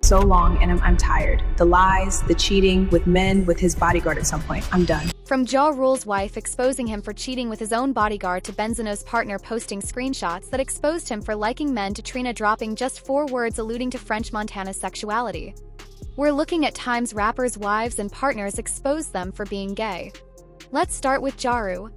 So long, and I'm tired. The lies, the cheating with men, with his bodyguard at some point. I'm done. From Ja Rule's wife exposing him for cheating with his own bodyguard to Benzino's partner posting screenshots that exposed him for liking men to Trina dropping just 4 words alluding to French Montana's sexuality. We're looking at times rappers' wives and partners expose them for being gay. Let's start with Ja Rule.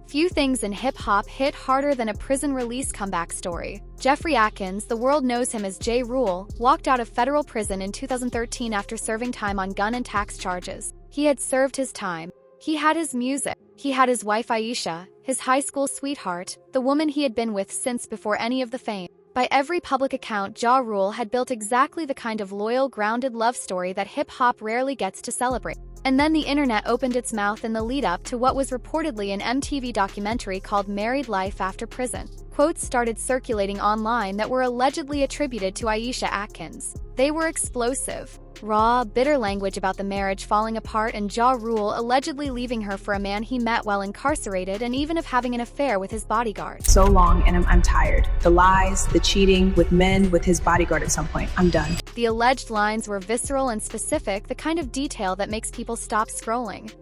Few things in hip-hop hit harder than a prison release comeback story. Jeffrey Atkins, the world knows him as J. Rule, walked out of federal prison in 2013 after serving time on gun and tax charges. He had served his time. He had his music. He had his wife Aisha, his high school sweetheart, the woman he had been with since before any of the fame. By every public account, Ja Rule had built exactly the kind of loyal, grounded love story that hip-hop rarely gets to celebrate. And then the internet opened its mouth in the lead-up to what was reportedly an MTV documentary called Married Life After Prison. Quotes started circulating online that were allegedly attributed to Aisha Atkins. They were explosive. Raw, bitter language about the marriage falling apart and Ja Rule allegedly leaving her for a man he met while incarcerated and even of having an affair with his bodyguard. So long, and I'm tired. The lies, the cheating with men, with his bodyguard at some point. I'm done. The alleged lines were visceral and specific, the kind of detail that makes people stop scrolling.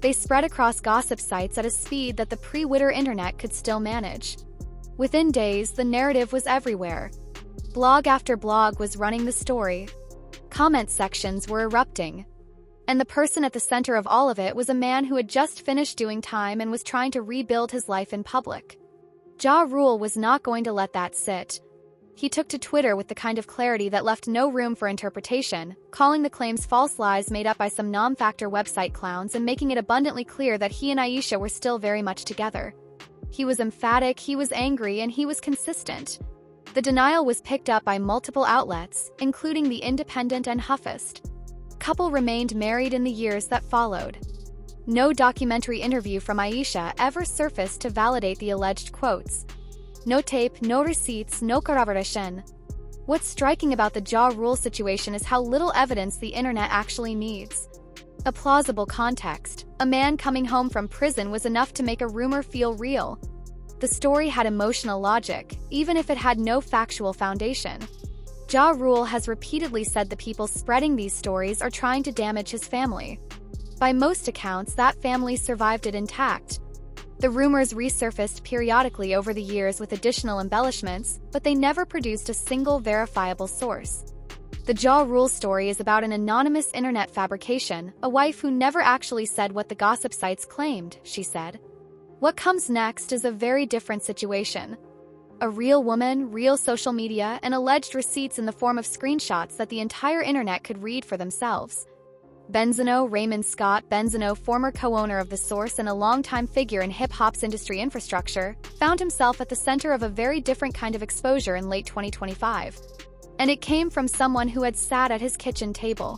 They spread across gossip sites at a speed that the pre-Twitter internet could still manage. Within days, the narrative was everywhere. Blog after blog was running the story. Comment sections were erupting. And the person at the center of all of it was a man who had just finished doing time and was trying to rebuild his life in public. Ja Rule was not going to let that sit. He took to Twitter with the kind of clarity that left no room for interpretation, calling the claims false lies made up by some non-factor website clowns and making it abundantly clear that he and Aisha were still very much together. He was emphatic, he was angry, and he was consistent. The denial was picked up by multiple outlets, including The Independent and Huffist. Couple remained married in the years that followed. No documentary interview from Aisha ever surfaced to validate the alleged quotes. No tape, no receipts, no corroboration. What's striking about the Ja Rule situation is how little evidence the internet actually needs. A plausible context. A man coming home from prison was enough to make a rumor feel real. The story had emotional logic, even if it had no factual foundation. Ja Rule has repeatedly said the people spreading these stories are trying to damage his family. By most accounts, that family survived it intact. The rumors resurfaced periodically over the years with additional embellishments, but they never produced a single verifiable source. The Ja Rule story is about an anonymous internet fabrication, a wife who never actually said what the gossip sites claimed, she said. What comes next is a very different situation. A real woman, real social media, and alleged receipts in the form of screenshots that the entire internet could read for themselves. Benzino, Raymond Scott Benzino, former co-owner of The Source and a longtime figure in hip-hop's industry infrastructure, found himself at the center of a very different kind of exposure in late 2025. And it came from someone who had sat at his kitchen table.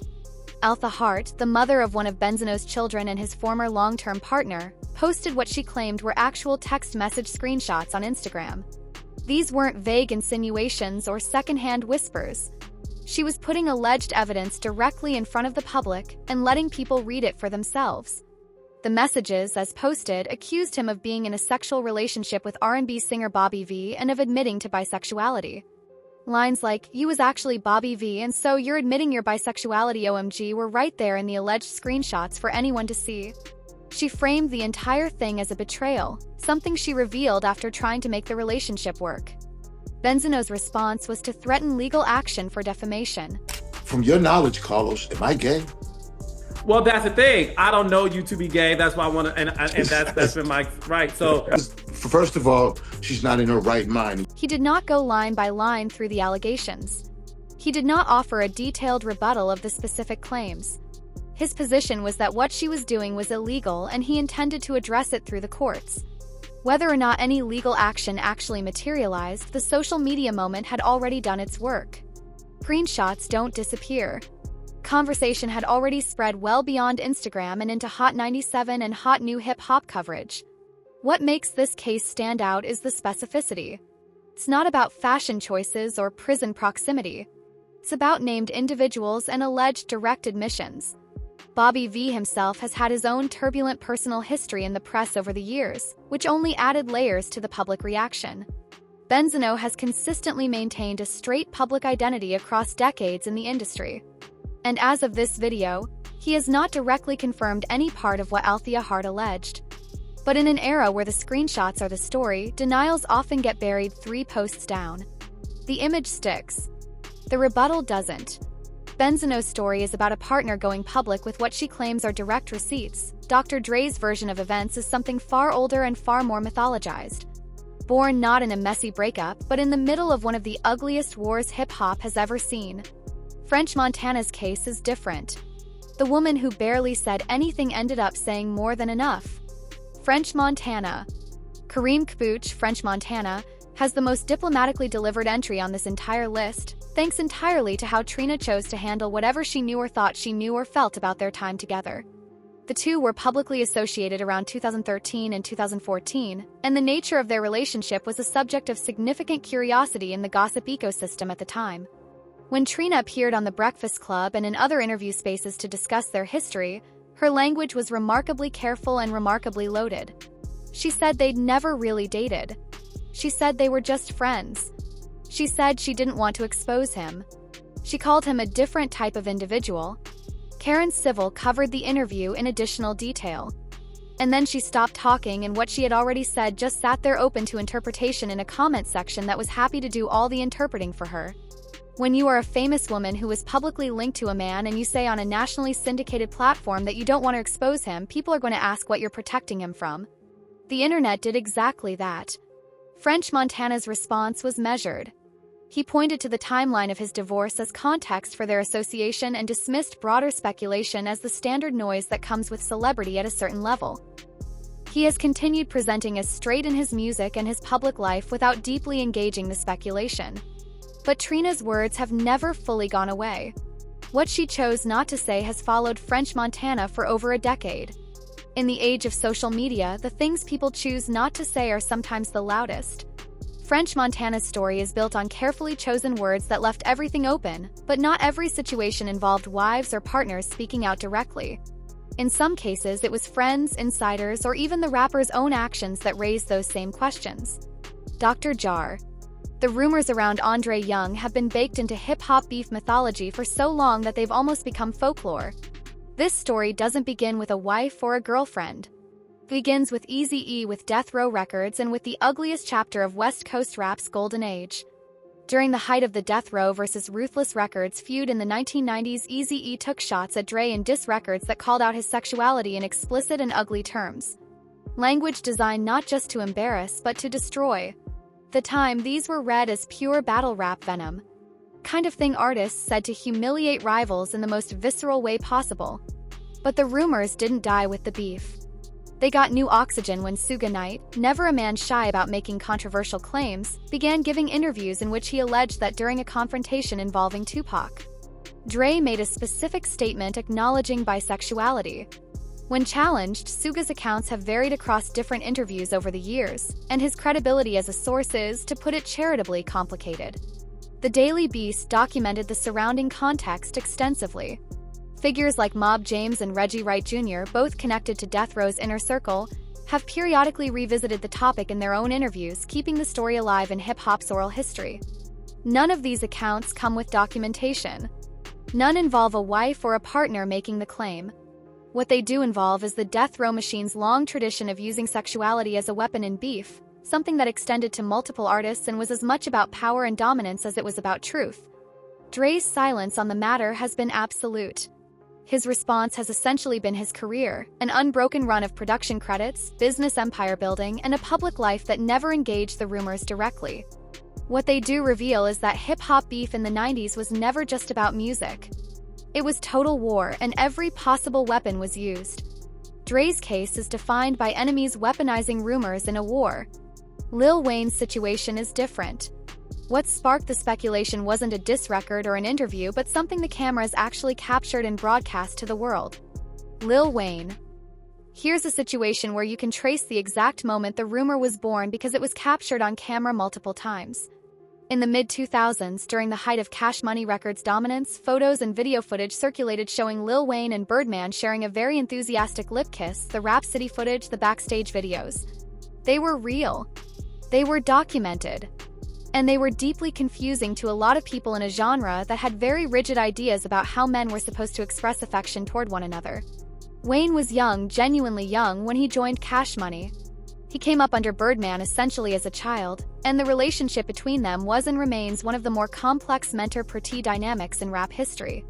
Altha Hart, the mother of one of Benzino's children and his former long-term partner, posted what she claimed were actual text message screenshots on Instagram. These weren't vague insinuations or secondhand whispers. She was putting alleged evidence directly in front of the public and letting people read it for themselves. The messages, as posted, accused him of being in a sexual relationship with R&B singer Bobby V and of admitting to bisexuality. Lines like, "You was actually Bobby V and so you're admitting your bisexuality OMG" were right there in the alleged screenshots for anyone to see. She framed the entire thing as a betrayal, something she revealed after trying to make the relationship work. Benzino's response was to threaten legal action for defamation. From your knowledge, Carlos, am I gay? Well, that's the thing. I don't know you to be gay. That's why I want to, and that's been my right. So, first of all, she's not in her right mind. He did not go line by line through the allegations. He did not offer a detailed rebuttal of the specific claims. His position was that what she was doing was illegal and he intended to address it through the courts. Whether or not any legal action actually materialized, the social media moment had already done its work. Screenshots don't disappear. Conversation had already spread well beyond Instagram and into Hot 97 and hot new hip-hop coverage. What makes this case stand out is the specificity. It's not about fashion choices or prison proximity. It's about named individuals and alleged direct admissions. Bobby V himself has had his own turbulent personal history in the press over the years, which only added layers to the public reaction. Benzino has consistently maintained a straight public identity across decades in the industry. And as of this video, he has not directly confirmed any part of what Althea Hart alleged. But in an era where the screenshots are the story, denials often get buried 3 posts down. The image sticks. The rebuttal doesn't. Benzino's story is about a partner going public with what she claims are direct receipts. Dr. Dre's version of events is something far older and far more mythologized. Born not in a messy breakup, but in the middle of one of the ugliest wars hip-hop has ever seen. French Montana's case is different. The woman who barely said anything ended up saying more than enough. French Montana. Kareem Kbouch, French Montana, has the most diplomatically delivered entry on this entire list, thanks entirely to how Trina chose to handle whatever she knew or thought she knew or felt about their time together. The two were publicly associated around 2013 and 2014, and the nature of their relationship was a subject of significant curiosity in the gossip ecosystem at the time. When Trina appeared on The Breakfast Club and in other interview spaces to discuss their history, her language was remarkably careful and remarkably loaded. She said they'd never really dated. She said they were just friends. She said she didn't want to expose him. She called him a different type of individual. Karen Civil covered the interview in additional detail. And then she stopped talking, and what she had already said just sat there open to interpretation in a comment section that was happy to do all the interpreting for her. When you are a famous woman who is publicly linked to a man and you say on a nationally syndicated platform that you don't want to expose him, people are going to ask what you're protecting him from. The internet did exactly that. French Montana's response was measured. He pointed to the timeline of his divorce as context for their association and dismissed broader speculation as the standard noise that comes with celebrity at a certain level. He has continued presenting as straight in his music and his public life without deeply engaging the speculation. But Trina's words have never fully gone away. What she chose not to say has followed French Montana for over a decade. In the age of social media, the things people choose not to say are sometimes the loudest. French Montana's story is built on carefully chosen words that left everything open, but not every situation involved wives or partners speaking out directly. In some cases, it was friends, insiders, or even the rapper's own actions that raised those same questions. Dr. Jar. The rumors around Andre Young have been baked into hip-hop beef mythology for so long that they've almost become folklore. This story doesn't begin with a wife or a girlfriend. Begins with Eazy-E with Death Row Records and with the ugliest chapter of West Coast rap's golden age. During the height of the Death Row vs. Ruthless Records feud in the 1990s, Eazy-E took shots at Dre and diss records that called out his sexuality in explicit and ugly terms. Language designed not just to embarrass but to destroy. At the time, these were read as pure battle rap venom. Kind of thing artists said to humiliate rivals in the most visceral way possible. But the rumors didn't die with the beef. They got new oxygen when Suge Knight, never a man shy about making controversial claims, began giving interviews in which he alleged that during a confrontation involving Tupac, Dre made a specific statement acknowledging bisexuality. When challenged, Suge's accounts have varied across different interviews over the years, and his credibility as a source is, to put it charitably, complicated. The Daily Beast documented the surrounding context extensively. Figures like Mob James and Reggie Wright Jr., both connected to Death Row's inner circle, have periodically revisited the topic in their own interviews, keeping the story alive in hip-hop's oral history. None of these accounts come with documentation. None involve a wife or a partner making the claim. What they do involve is the Death Row Machine's long tradition of using sexuality as a weapon in beef, something that extended to multiple artists and was as much about power and dominance as it was about truth. Dre's silence on the matter has been absolute. His response has essentially been his career, an unbroken run of production credits, business empire building, and a public life that never engaged the rumors directly. What they do reveal is that hip-hop beef in the 90s was never just about music. It was total war, and every possible weapon was used. Dre's case is defined by enemies weaponizing rumors in a war. Lil Wayne's situation is different. What sparked the speculation wasn't a diss record or an interview, but something the cameras actually captured and broadcast to the world. Lil Wayne. Here's a situation where you can trace the exact moment the rumor was born because it was captured on camera multiple times. In the mid-2000s, during the height of Cash Money Records' dominance, photos and video footage circulated showing Lil Wayne and Birdman sharing a very enthusiastic lip kiss, the Rap City footage, the backstage videos. They were real. They were documented. And they were deeply confusing to a lot of people in a genre that had very rigid ideas about how men were supposed to express affection toward one another. Wayne was young, genuinely young, when he joined Cash Money. He came up under Birdman essentially as a child, and the relationship between them was and remains one of the more complex mentor-protege dynamics in rap history.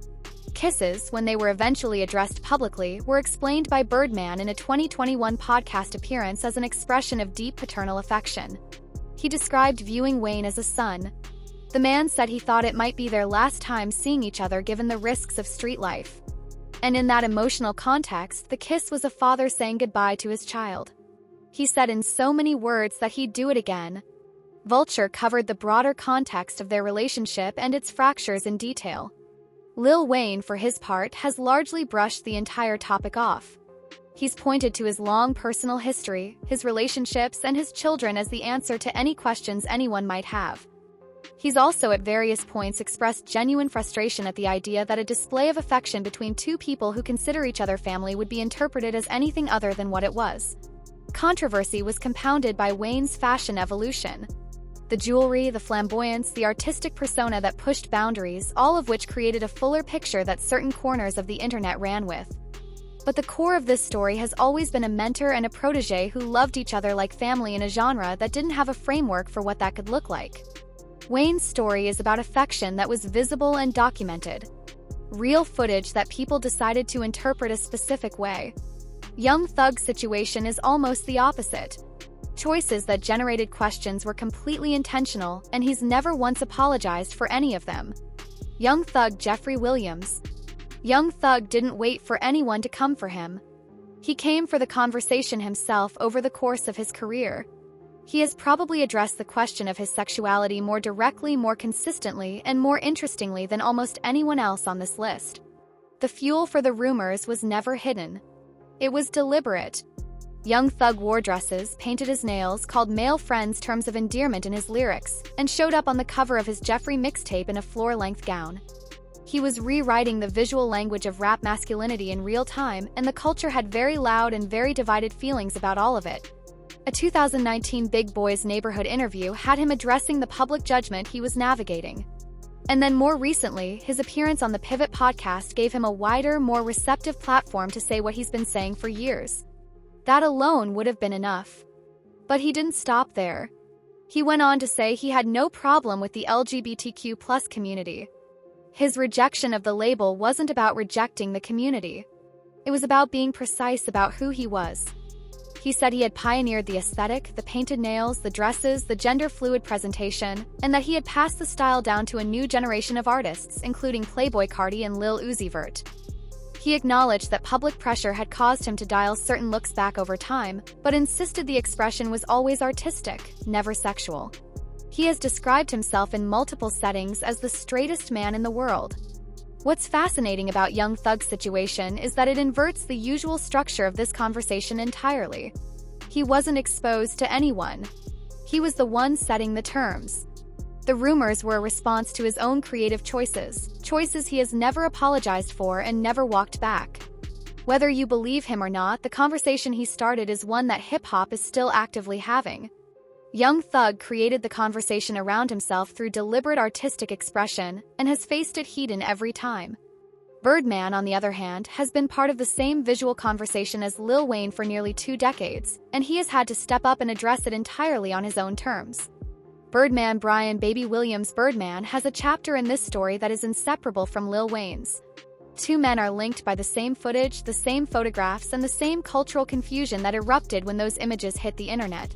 Kisses, when they were eventually addressed publicly, were explained by Birdman in a 2021 podcast appearance as an expression of deep paternal affection. He described viewing Wayne as a son. The man said he thought it might be their last time seeing each other given the risks of street life. And in that emotional context, the kiss was a father saying goodbye to his child. He said in so many words that he'd do it again. Vulture covered the broader context of their relationship and its fractures in detail. Lil Wayne, for his part, has largely brushed the entire topic off. He's pointed to his long personal history, his relationships, and his children as the answer to any questions anyone might have. He's also at various points expressed genuine frustration at the idea that a display of affection between two people who consider each other family would be interpreted as anything other than what it was. Controversy was compounded by Wayne's fashion evolution. The jewelry, the flamboyance, the artistic persona that pushed boundaries, all of which created a fuller picture that certain corners of the internet ran with. But the core of this story has always been a mentor and a protege who loved each other like family in a genre that didn't have a framework for what that could look like. Wayne's story is about affection that was visible and documented. Real footage that people decided to interpret a specific way. Young Thug's situation is almost the opposite. Choices that generated questions were completely intentional, and he's never once apologized for any of them. Young Thug Jeffrey Williams. Young Thug didn't wait for anyone to come for him. He came for the conversation himself over the course of his career. He has probably addressed the question of his sexuality more directly, more consistently, and more interestingly than almost anyone else on this list. The fuel for the rumors was never hidden. It was deliberate. Young Thug wore dresses, painted his nails, called male friends terms of endearment in his lyrics, and showed up on the cover of his Jeffrey mixtape in a floor-length gown. He was rewriting the visual language of rap masculinity in real time, and the culture had very loud and very divided feelings about all of it. A 2019 Big Boys Neighborhood interview had him addressing the public judgment he was navigating. And then more recently, his appearance on the Pivot podcast gave him a wider, more receptive platform to say what he's been saying for years. That alone would have been enough. But he didn't stop there. He went on to say he had no problem with the LGBTQ+ community. His rejection of the label wasn't about rejecting the community. It was about being precise about who he was. He said he had pioneered the aesthetic, the painted nails, the dresses, the gender-fluid presentation, and that he had passed the style down to a new generation of artists, including Playboi Carti and Lil Uzi Vert. He acknowledged that public pressure had caused him to dial certain looks back over time, but insisted the expression was always artistic, never sexual. He has described himself in multiple settings as the straightest man in the world. What's fascinating about Young Thug's situation is that it inverts the usual structure of this conversation entirely. He wasn't exposed to anyone. He was the one setting the terms. The rumors were a response to his own creative choices he has never apologized for and never walked back. Whether you believe him or not, the conversation he started is one that hip-hop is still actively having. Young Thug created the conversation around himself through deliberate artistic expression and has faced it heat-in every time. Birdman, on the other hand, has been part of the same visual conversation as Lil Wayne for nearly 2 decades, and he has had to step up and address it entirely on his own terms. Birdman Brian Baby Williams Birdman has a chapter in this story that is inseparable from Lil Wayne's. 2 men are linked by the same footage, the same photographs, and the same cultural confusion that erupted when those images hit the internet.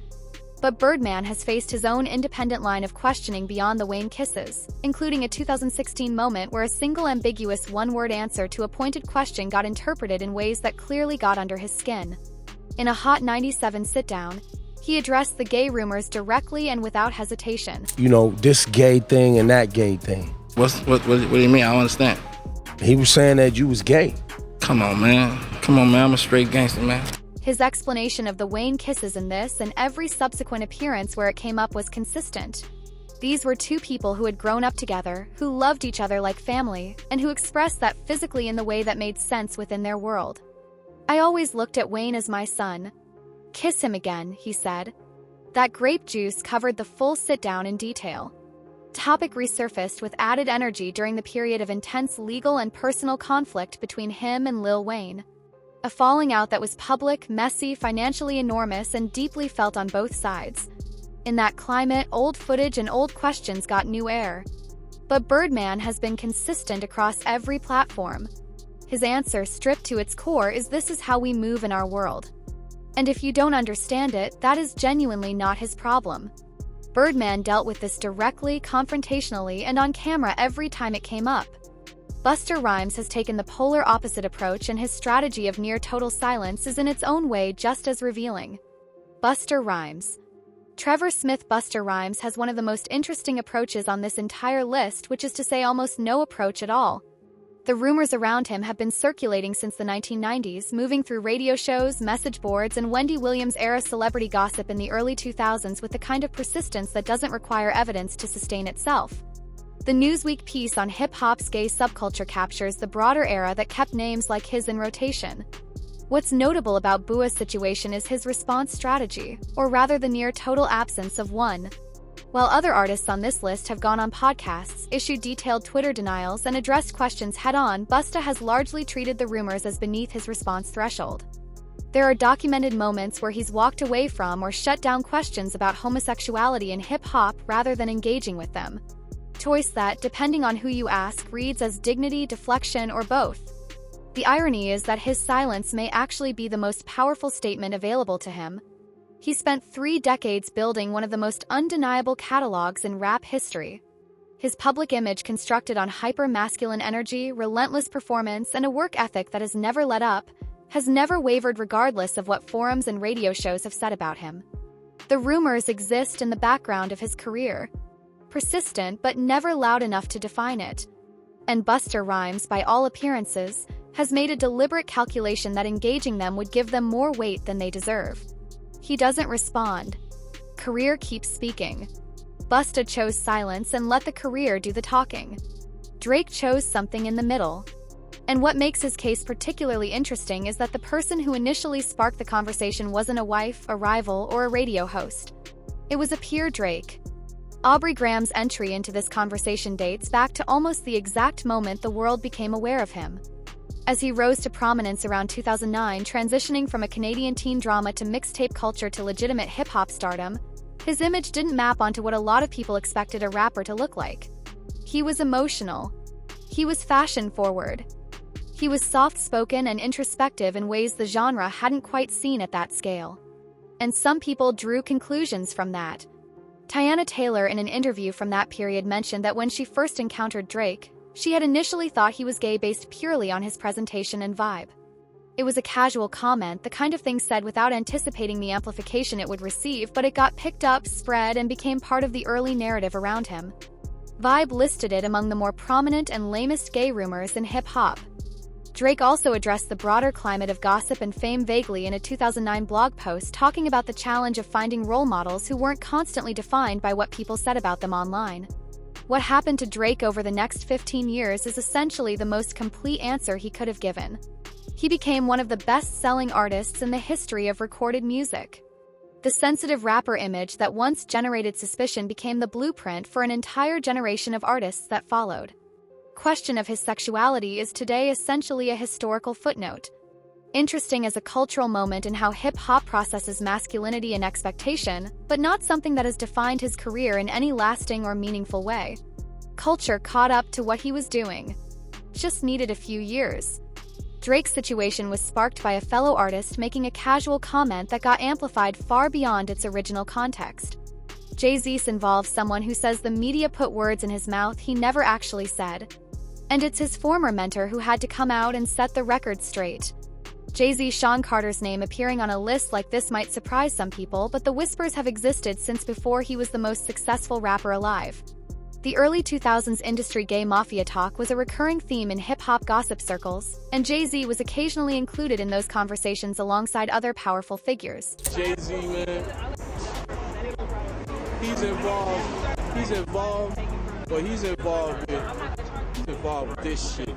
But Birdman has faced his own independent line of questioning beyond the Wayne kisses, including a 2016 moment where a single ambiguous one-word answer to a pointed question got interpreted in ways that clearly got under his skin. In a Hot 97 sit-down, he addressed the gay rumors directly and without hesitation. You know, this gay thing and that gay thing. What do you mean? I don't understand. He was saying that you was gay. Come on, man. I'm a straight gangster, man. His explanation of the Wayne kisses in this and every subsequent appearance where it came up was consistent. These were 2 people who had grown up together, who loved each other like family, and who expressed that physically in the way that made sense within their world. I always looked at Wayne as my son. Kiss him again, he said. That grape juice covered the full sit-down in detail. Topic resurfaced with added energy during the period of intense legal and personal conflict between him and Lil Wayne. A falling out that was public, messy, financially enormous, and deeply felt on both sides. In that climate, old footage and old questions got new air. But Birdman has been consistent across every platform. His answer, stripped to its core, is this is how we move in our world. And if you don't understand it, that is genuinely not his problem. Birdman dealt with this directly, confrontationally, and on camera every time it came up. Busta Rhymes has taken the polar opposite approach, and his strategy of near-total silence is in its own way just as revealing. Busta Rhymes. Trevor Smith. Busta Rhymes has one of the most interesting approaches on this entire list, which is to say almost no approach at all. The rumors around him have been circulating since the 1990s, moving through radio shows, message boards, and Wendy Williams-era celebrity gossip in the early 2000s with the kind of persistence that doesn't require evidence to sustain itself. The Newsweek piece on hip-hop's gay subculture captures the broader era that kept names like his in rotation. What's notable about Bua's situation is his response strategy, or rather the near-total absence of one. While other artists on this list have gone on podcasts, issued detailed Twitter denials, and addressed questions head-on, Busta has largely treated the rumors as beneath his response threshold. There are documented moments where he's walked away from or shut down questions about homosexuality in hip-hop rather than engaging with them. Choice that, depending on who you ask, reads as dignity, deflection, or both. The irony is that his silence may actually be the most powerful statement available to him. He spent 3 decades building one of the most undeniable catalogs in rap history. His public image, constructed on hyper-masculine energy, relentless performance, and a work ethic that has never let up, has never wavered regardless of what forums and radio shows have said about him. The rumors exist in the background of his career, persistent but never loud enough to define it. And Busta Rhymes, by all appearances, has made a deliberate calculation that engaging them would give them more weight than they deserve. He doesn't respond. Career keeps speaking. Busta chose silence and let the career do the talking. Drake chose something in the middle. And what makes his case particularly interesting is that the person who initially sparked the conversation wasn't a wife, a rival, or a radio host. It was a peer Drake. Aubrey Graham's entry into this conversation dates back to almost the exact moment the world became aware of him. As he rose to prominence around 2009, transitioning from a Canadian teen drama to mixtape culture to legitimate hip-hop stardom, his image didn't map onto what a lot of people expected a rapper to look like. He was emotional. He was fashion-forward. He was soft-spoken and introspective in ways the genre hadn't quite seen at that scale. And some people drew conclusions from that. Tiana Taylor, in an interview from that period, mentioned that when she first encountered Drake, she had initially thought he was gay based purely on his presentation and vibe. It was a casual comment, the kind of thing said without anticipating the amplification it would receive, but it got picked up, spread, and became part of the early narrative around him. Vibe listed it among the more prominent and lamest gay rumors in hip-hop. Drake also addressed the broader climate of gossip and fame vaguely in a 2009 blog post, talking about the challenge of finding role models who weren't constantly defined by what people said about them online. What happened to Drake over the next 15 years is essentially the most complete answer he could have given. He became one of the best-selling artists in the history of recorded music. The sensitive rapper image that once generated suspicion became the blueprint for an entire generation of artists that followed. Question of his sexuality is today essentially a historical footnote. Interesting as a cultural moment in how hip-hop processes masculinity and expectation, but not something that has defined his career in any lasting or meaningful way. Culture caught up to what he was doing. Just needed a few years. Drake's situation was sparked by a fellow artist making a casual comment that got amplified far beyond its original context. Jay-Z's involves someone who says the media put words in his mouth he never actually said. And it's his former mentor who had to come out and set the record straight. Jay-Z's Sean Carter's name appearing on a list like this might surprise some people, but the whispers have existed since before he was the most successful rapper alive. The early 2000s industry gay mafia talk was a recurring theme in hip-hop gossip circles, and Jay-Z was occasionally included in those conversations alongside other powerful figures. Jay-Z, man, he's involved with this shit.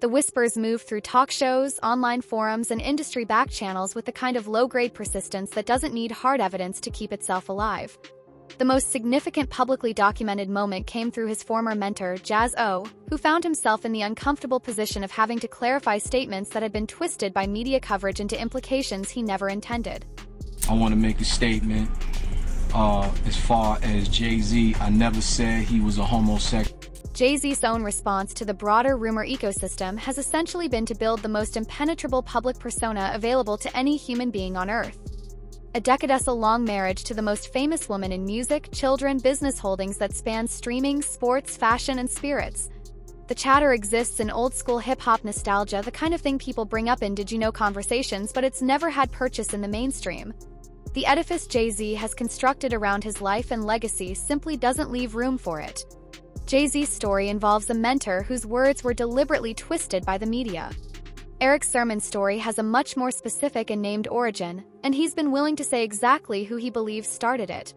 The whispers move through talk shows, online forums, and industry back channels with the kind of low-grade persistence that doesn't need hard evidence to keep itself alive. The most significant publicly documented moment came through his former mentor, Jazz O, who found himself in the uncomfortable position of having to clarify statements that had been twisted by media coverage into implications he never intended. I want to make a statement. As far as Jay-Z, I never said he was a homosexual. Jay-Z's own response to the broader rumor ecosystem has essentially been to build the most impenetrable public persona available to any human being on Earth. A decadescent-long marriage to the most famous woman in music, children, business holdings that span streaming, sports, fashion, and spirits. The chatter exists in old-school hip-hop nostalgia, the kind of thing people bring up in did-you-know conversations, but it's never had purchase in the mainstream. The edifice Jay-Z has constructed around his life and legacy simply doesn't leave room for it. Jay-Z's story involves a mentor whose words were deliberately twisted by the media. Erick Sermon's story has a much more specific and named origin, and he's been willing to say exactly who he believes started it.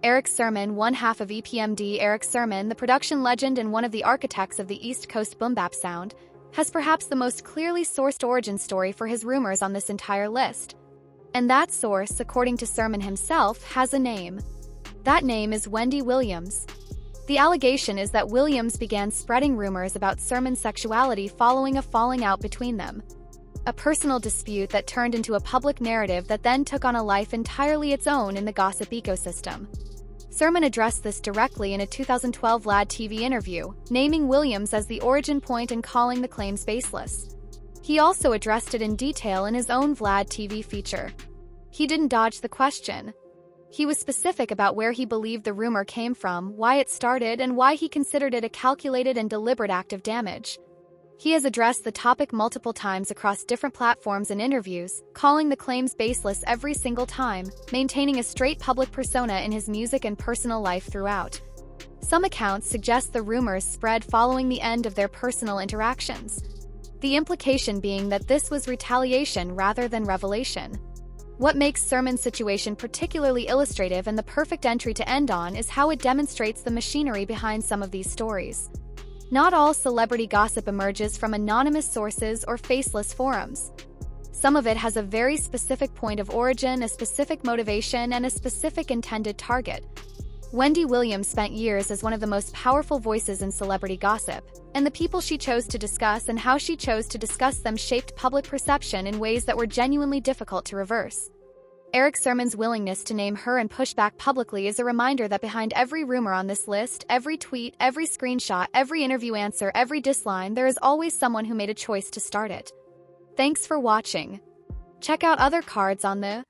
Erick Sermon, one half of EPMD. Erick Sermon, the production legend and one of the architects of the East Coast boom-bap sound, has perhaps the most clearly sourced origin story for his rumors on this entire list. And that source, according to Sermon himself, has a name. That name is Wendy Williams. The allegation is that Williams began spreading rumors about Sermon's sexuality following a falling out between them. A personal dispute that turned into a public narrative that then took on a life entirely its own in the gossip ecosystem. Sermon addressed this directly in a 2012 LAD TV interview, naming Williams as the origin point and calling the claims baseless. He also addressed it in detail in his own Vlad TV feature. He didn't dodge the question. He was specific about where he believed the rumor came from, why it started, and why he considered it a calculated and deliberate act of damage. He has addressed the topic multiple times across different platforms and interviews, calling the claims baseless every single time, maintaining a straight public persona in his music and personal life throughout. Some accounts suggest the rumors spread following the end of their personal interactions. The implication being that this was retaliation rather than revelation. What makes Sermon's situation particularly illustrative and the perfect entry to end on is how it demonstrates the machinery behind some of these stories. Not all celebrity gossip emerges from anonymous sources or faceless forums. Some of it has a very specific point of origin, a specific motivation, and a specific intended target. Wendy Williams spent years as one of the most powerful voices in celebrity gossip, and the people she chose to discuss and how she chose to discuss them shaped public perception in ways that were genuinely difficult to reverse. Erick Sermon's willingness to name her and push back publicly is a reminder that behind every rumor on this list, every tweet, every screenshot, every interview answer, every diss line, there is always someone who made a choice to start it. Thanks for watching. Check out other cards on the